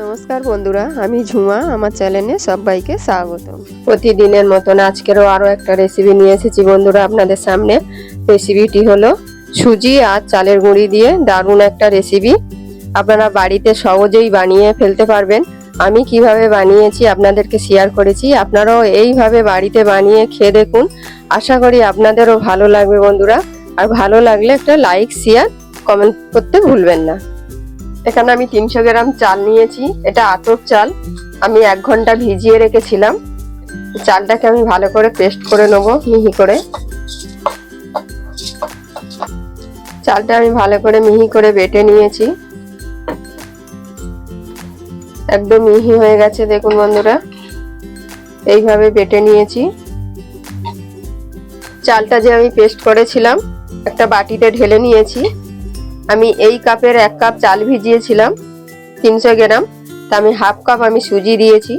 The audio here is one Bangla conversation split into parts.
নমস্কার বন্ধুরা, আমি ঝুমা। আমার চ্যানেলে সবাইকে স্বাগত। প্রতিদিনের মতন আজকেরও আরও একটা রেসিপি নিয়ে এসেছি বন্ধুরা আপনাদের সামনে। রেসিপিটি হলো সুজি আর চালের গুঁড়ি দিয়ে দারুণ একটা রেসিপি। আপনারা বাড়িতে সহজেই বানিয়ে ফেলতে পারবেন। আমি কিভাবে বানিয়েছি আপনাদেরকে শেয়ার করেছি, আপনারাও এইভাবে বাড়িতে বানিয়ে খেয়ে দেখুন। আশা করি আপনাদেরও ভালো লাগবে বন্ধুরা। আর ভালো লাগলে একটা লাইক, শেয়ার, কমেন্ট করতে ভুলবেন না। এখানে আমি 300 গ্রাম চাল নিয়েছি। এটা আতপ চাল, আমি 1 ঘন্টা ভিজিয়ে রেখেছিলাম। চালটাকে আমি ভালো করে পেস্ট করে নেব, মিহি করে। চালটা আমি ভালো করে মিহি করে বেটে নিয়েছি, একদম মিহি হয়ে গেছে। দেখুন বন্ধুরা, এইভাবে বেটে নিয়েছি। চালটা যে আমি পেস্ট করেছিলাম একটা বাটিতে ঢেলে নিয়েছি। আমি এই কাপের 1 কাপ চাল ভিজিয়েছিলাম 300 গ্রাম, তা আমি হাফ কাপ আমি সুজি দিয়েছি।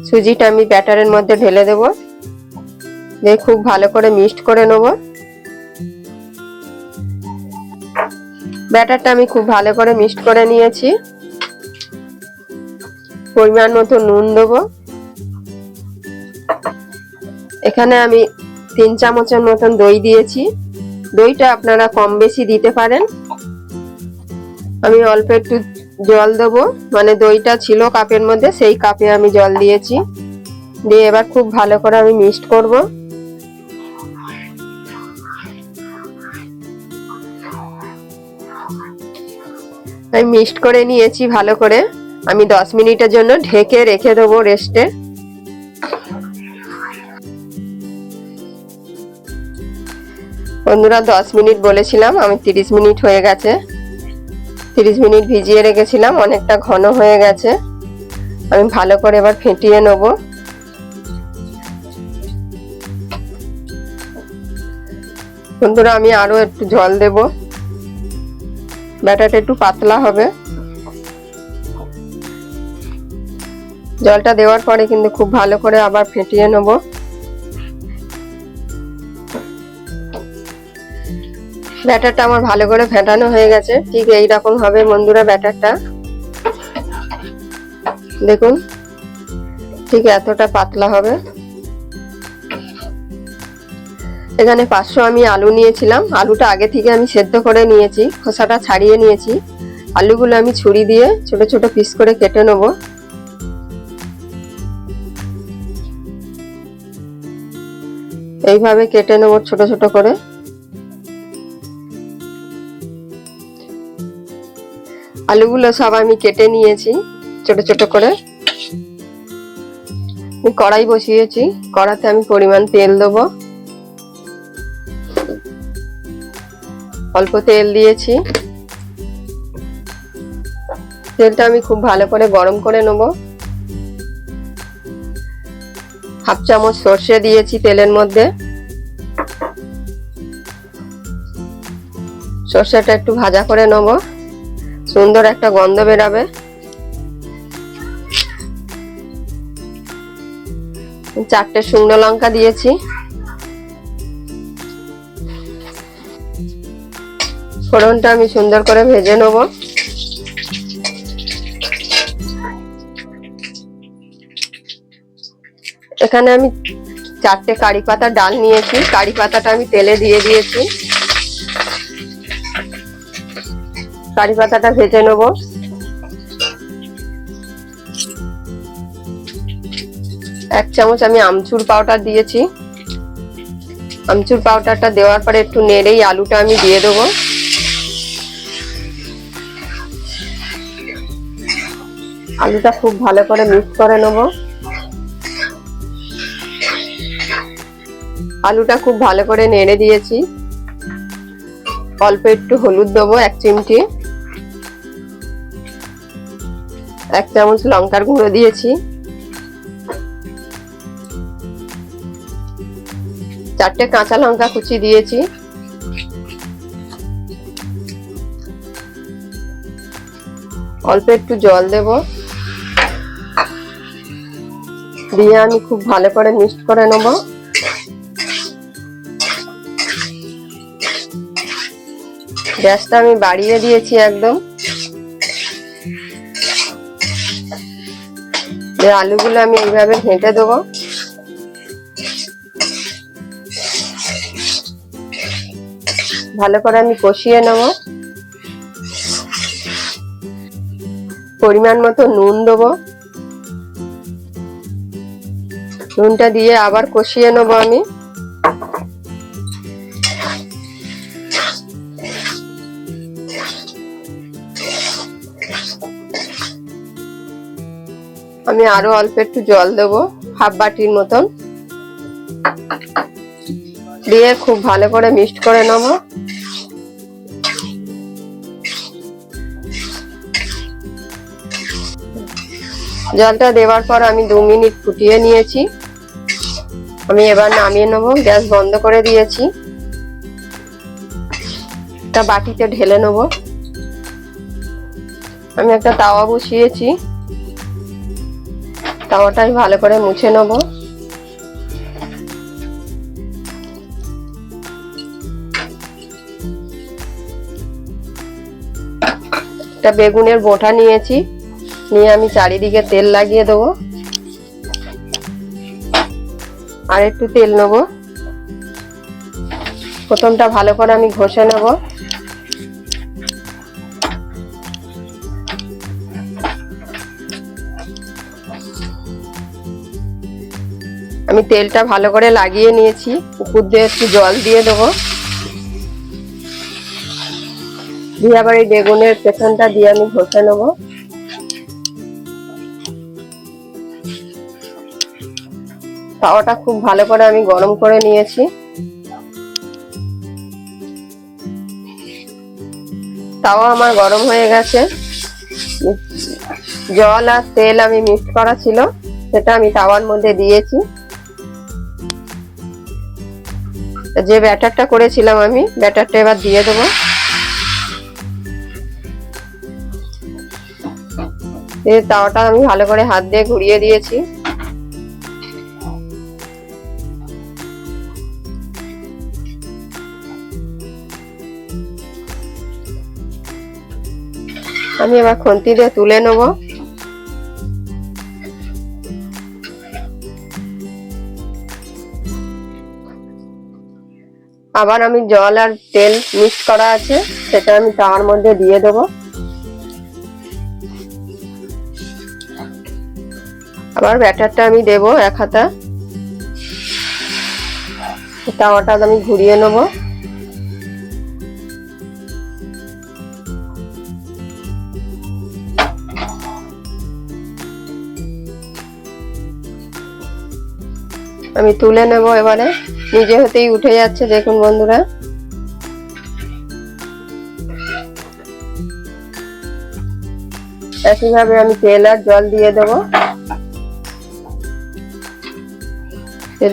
সুজিটা আমি ব্যাটারের মধ্যে ঢেলে দেব, দিয়ে খুব ভালো করে মিক্সড করে নেব। ব্যাটারটা আমি খুব ভালো করে মিক্সড করে নিয়েছি। পরিমাণ মতো নুন দেব। এখানে আমি 3 চামচের মতন দই দিয়েছি। দইটা আপনারা কম বেশি দিতে পারেন। আমি অল্প একটু জল দেব, মানে দইটা ছিল কাপের মধ্যে, সেই কাপে আমি জল দিয়েছি। দিয়ে এবার খুব ভালো করে আমি মিক্সড করব। আমি মিক্সড করে নিয়েছি ভালো করে। আমি 10 মিনিটের জন্য ঢেকে রেখে দেবো রেস্টে। বন্ধুরা 10 মিনিট বলেছিলাম, আমি 30 মিনিট হয়ে গেছে। 30 মিনিট ভিজিয়ে রেখেছিলাম, অনেকটা ঘন হয়ে গেছে। আমি ভালো করে এবার ফেটিয়ে নেব। বন্ধুরা আমি আরো একটু জল দেব, ব্যাটারটা একটু পাতলা হবে। জলটা দেওয়ার পরে কিন্তু খুব ভালো করে আবার ফেটিয়ে নেব। ব্যাটারটা আমার ভালো করে ফেটানো হয়ে গেছে। ঠিক এই রকম হবে বন্ধুরা ব্যাটারটা। দেখুন, ঠিক এতটা পাতলা হবে। এখানে 500 আমি আলু নিয়েছিলাম। আলুটা আগে থেকে আমি সেদ্ধ করে নিয়েছি, খোসাটা ছাড়িয়ে নিয়েছি। আলুগুলো আমি ছুরি দিয়ে ছোট ছোট পিস করে কেটে নেব। এইভাবে কেটে নেব ছোট ছোট করে। আলুগুলো সব আমি কেটে নিয়েছি ছোট ছোট করে। কড়াই বসিয়েছি, কড়াতে আমি পরিমাণ তেল দেবো। অল্প তেল দিয়েছি। তেলটা আমি খুব ভালো করে গরম করে নেব। হাফ চামচ সর্ষে দিয়েছি তেলের মধ্যে। সর্ষেটা একটু ভাজা করে নেব, সুন্দর একটা গন্ধ বেরাবে। 4টে শুকনো লঙ্কা দিয়েছি। ফোড়নটা আমি সুন্দর করে ভেজে নেব। এখানে আমি 4টে কারি পাতা ডাল নিয়েছি। কারি পাতাটা আমি তেলে দিয়ে দিয়েছি। কারি পাতাটা ভেজে নেব। এক চামচ আমি আমচুর পাউডার দিয়েছি। আমচুর পাউডারটা দেওয়ার পরে একটু নেড়েই আলুটা আমি দিয়ে দেবো। আলুটা খুব ভালো করে মিক্স করে নেব। আলুটা খুব ভালো করে নেড়ে দিয়েছি। অল্প একটু হলুদ দেবো, 1 চিমটি। 1 চামচ লঙ্কার গুঁড়ো দিয়েছি। 4টে কাঁচা লঙ্কা কুচি দিয়েছি। অল্প একটু জল দেব, দিয়ে আমি খুব ভালো করে মিক্স করে নেব। গ্যাসটা আমি বাড়িয়ে দিয়েছি একদম। এই আলুগুলো আমি এইভাবে ঘেঁটে দেবো। ভালো করে আমি কষিয়ে নেব। পরিমাণ মতো নুন দেবো। নুনটা দিয়ে আবার কষিয়ে নেব আমি। আমি আরো অল্প একটু জল দেবো, হাফ বাটির মতন, দিয়ে খুব ভালো করে মিক্সড করে নেব। জলটা দেওয়ার পর আমি 2 মিনিট ফুটিয়ে নিয়েছি। আমি এবার নামিয়ে নেব। গ্যাস বন্ধ করে দিয়েছি। একটা বাটিতে ঢেলে নেব। আমি একটা তাওয়া বসিয়েছি, তাওয়াটাই ভালো করে মুছে নেব। একটা বেগুনের বোঁটা নিয়েছি, নিয়ে আমি চারিদিকে তেল লাগিয়ে দেবো। আর একটু তেল নেব। প্রথমটা ভালো করে আমি ঘষে নেব। আমি তেলটা ভালো করে লাগিয়ে নিয়েছি। উপর দিয়ে একটু জল দিয়ে দেবো। দিয়ে আবার এই বেগুনের পেছনটা দিয়ে আমি ঘষে নেব। তাওয়াটা খুব ভালো করে আমি গরম করে নিয়েছি। তাওয়া আমার গরম হয়ে গেছে। জল আর তেল আমি মিক্স করা ছিল, সেটা আমি তাওয়ার মধ্যে দিয়েছি। যে ব্যাটারটা করেছিলাম আমি, ব্যাটারটা এবার দিয়ে দেবো। তাওয়াটা আমি ভালো করে হাত দিয়ে ঘুরিয়ে দিয়েছি। আমি এবার খুন্তি দিয়ে তুলে নেব। আবার আমি জল আর তেল মিক্স করা আছে, সেটা আমি তাওয়ার মধ্যে দিয়ে দেবো। আবার ব্যাটারটা আমি দেব এক হাতা। তাওয়াটা আমি ঘুরিয়ে নেব। আমি তুলে নেব। এবারে নিজে হতেই উঠে যাচ্ছে, দেখুন বন্ধুরা। একইভাবে আমি তেল আর জল দিয়ে দেবো।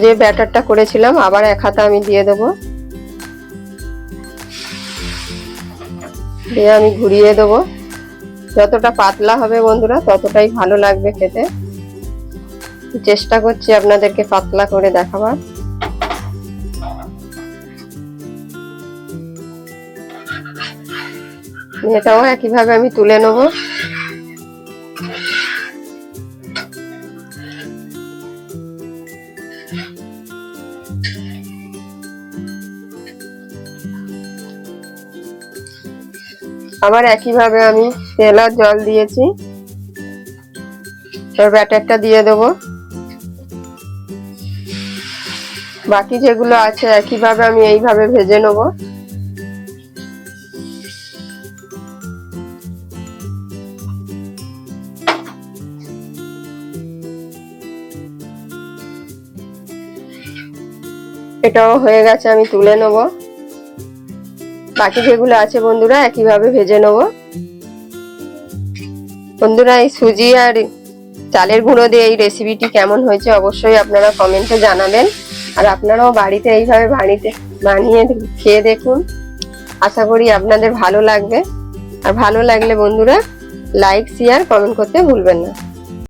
যে ব্যাটারটা করেছিলাম আবার এক হাতা আমি দিয়ে দেবো। দিয়ে আমি ঘুরিয়ে দেবো। যতটা পাতলা হবে বন্ধুরা, ততটাই ভালো লাগবে খেতে। চেষ্টা করছি আপনাদেরকে পাতলা করে দেখাবার। এটাও একইভাবে আমি তুলে নেব। আবার একইভাবে আমি তেল আর জল দিয়েছি। ব্যাটারটা দিয়ে দেবো। বাকি যেগুলো আছে একইভাবে আমি এইভাবে ভেজে নেব। এটাও হয়ে গেছে, আমি তুলে নেব। বাকি যেগুলো আছে বন্ধুরা একইভাবে ভেজে নেব। বন্ধুরা, এই সুজি আর চালের গুঁড়ো দিয়ে এই রেসিপিটি কেমন হয়েছে অবশ্যই আপনারা কমেন্টে জানাবেন। আর আপনারাও বাড়িতে এইভাবে বানিয়ে খেয়ে দেখুন। আশা করি আপনাদের ভালো লাগবে। আর ভালো লাগলে বন্ধুরা লাইক, শেয়ার, কমেন্ট করতে ভুলবেন না।